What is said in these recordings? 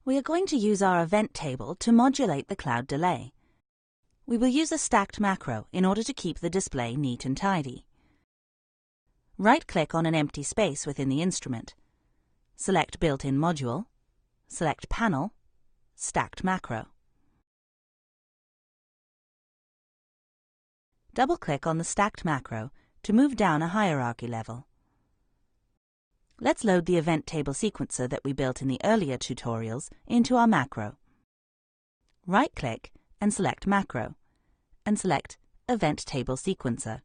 We are going to use our event table to modulate the cloud delay. We will use a stacked macro in order to keep the display neat and tidy. Right-click on an empty space within the instrument. Select Built-in Module, select Panel, Stacked Macro. Double-click on the stacked macro to move down a hierarchy level. Let's load the event table sequencer that we built in the earlier tutorials into our macro. Right-click and select Macro, and select Event Table Sequencer.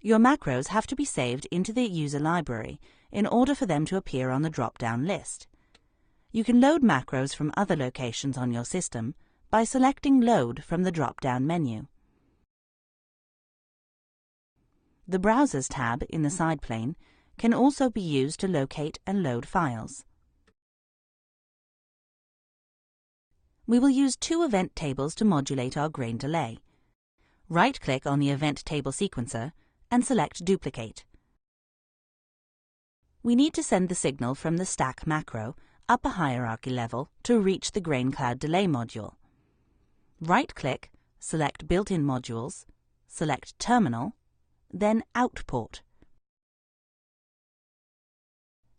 Your macros have to be saved into the user library in order for them to appear on the drop-down list. You can load macros from other locations on your system by selecting Load from the drop-down menu. The Browsers tab in the side pane can also be used to locate and load files. We will use two event tables to modulate our grain delay. Right-click on the event table sequencer and select Duplicate. We need to send the signal from the stack macro up a hierarchy level to reach the grain cloud delay module. Right-click, select Built-in Modules, select Terminal, then Out port.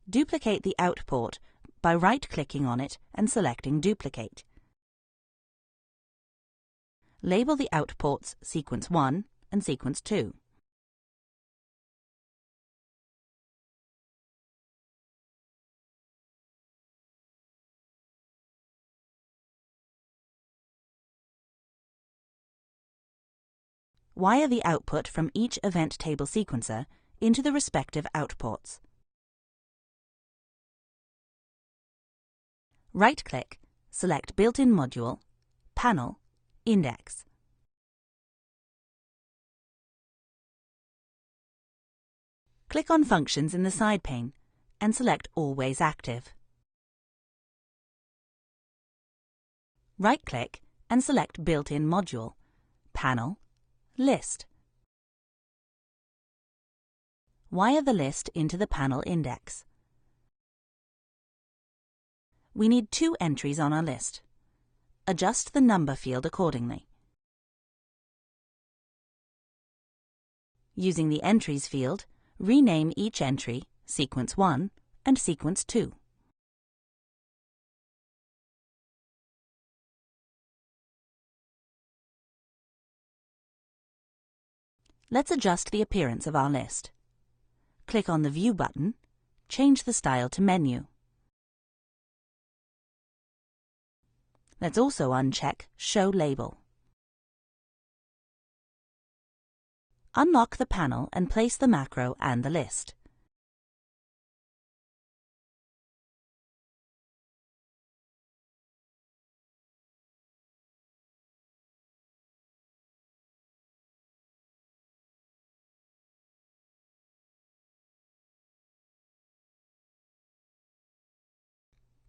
Duplicate the out port by right-clicking on it and selecting Duplicate. Label the out ports Sequence 1 and Sequence 2. Wire the output from each event table sequencer into the respective outports. Right-click, select Built-in Module, Panel, Index. Click on Functions in the side pane and select Always Active. Right-click and select Built-in Module, Panel, List. Wire the list into the panel index. We need two entries on our list. Adjust the number field accordingly. Using the Entries field, rename each entry Sequence 1 and Sequence 2. Let's adjust the appearance of our list. Click on the View button, change the style to Menu. Let's also uncheck Show Label. Unlock the panel and place the macro and the list.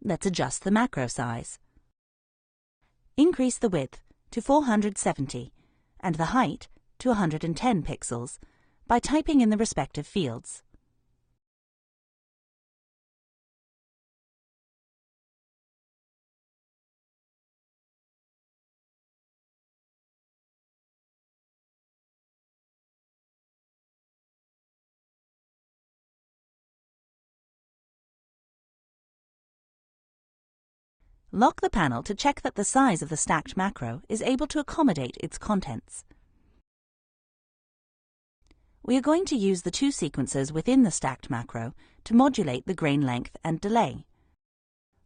Let's adjust the macro size. Increase the width to 470 and the height to 110 pixels by typing in the respective fields. Lock the panel to check that the size of the stacked macro is able to accommodate its contents. We are going to use the two sequencers within the stacked macro to modulate the grain length and delay.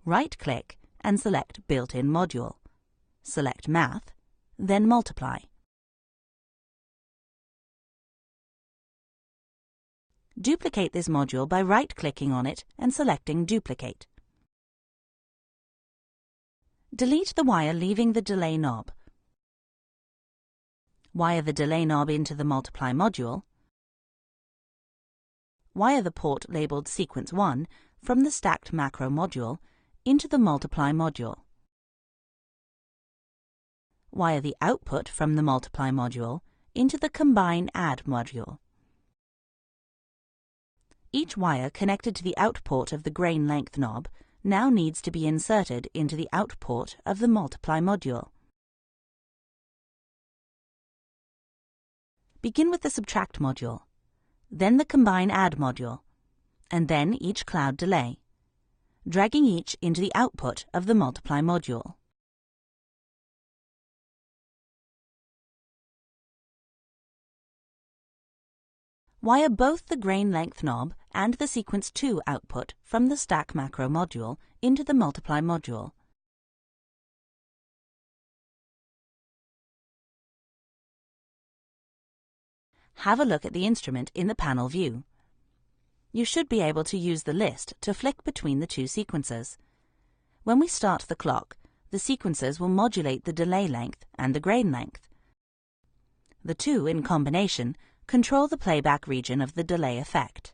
Right-click and select Built-in Module. Select Math, then Multiply. Duplicate this module by right-clicking on it and selecting Duplicate. Delete the wire leaving the delay knob. Wire the delay knob into the Multiply module. Wire the port labelled Sequence 1 from the stacked macro module into the Multiply module. Wire the output from the Multiply module into the Combine Add module. Each wire connected to the out port of the grain length knob now needs to be inserted into the out port of the multiply module. Begin with the subtract module, then the combine add module, and then each cloud delay, dragging each into the output of the multiply module. Wire both the grain length knob and the sequence 2 output from the stack macro module into the multiply module. Have a look at the instrument in the panel view. You should be able to use the list to flick between the two sequences. When we start the clock, the sequences will modulate the delay length and the grain length. The two, in combination, control the playback region of the delay effect.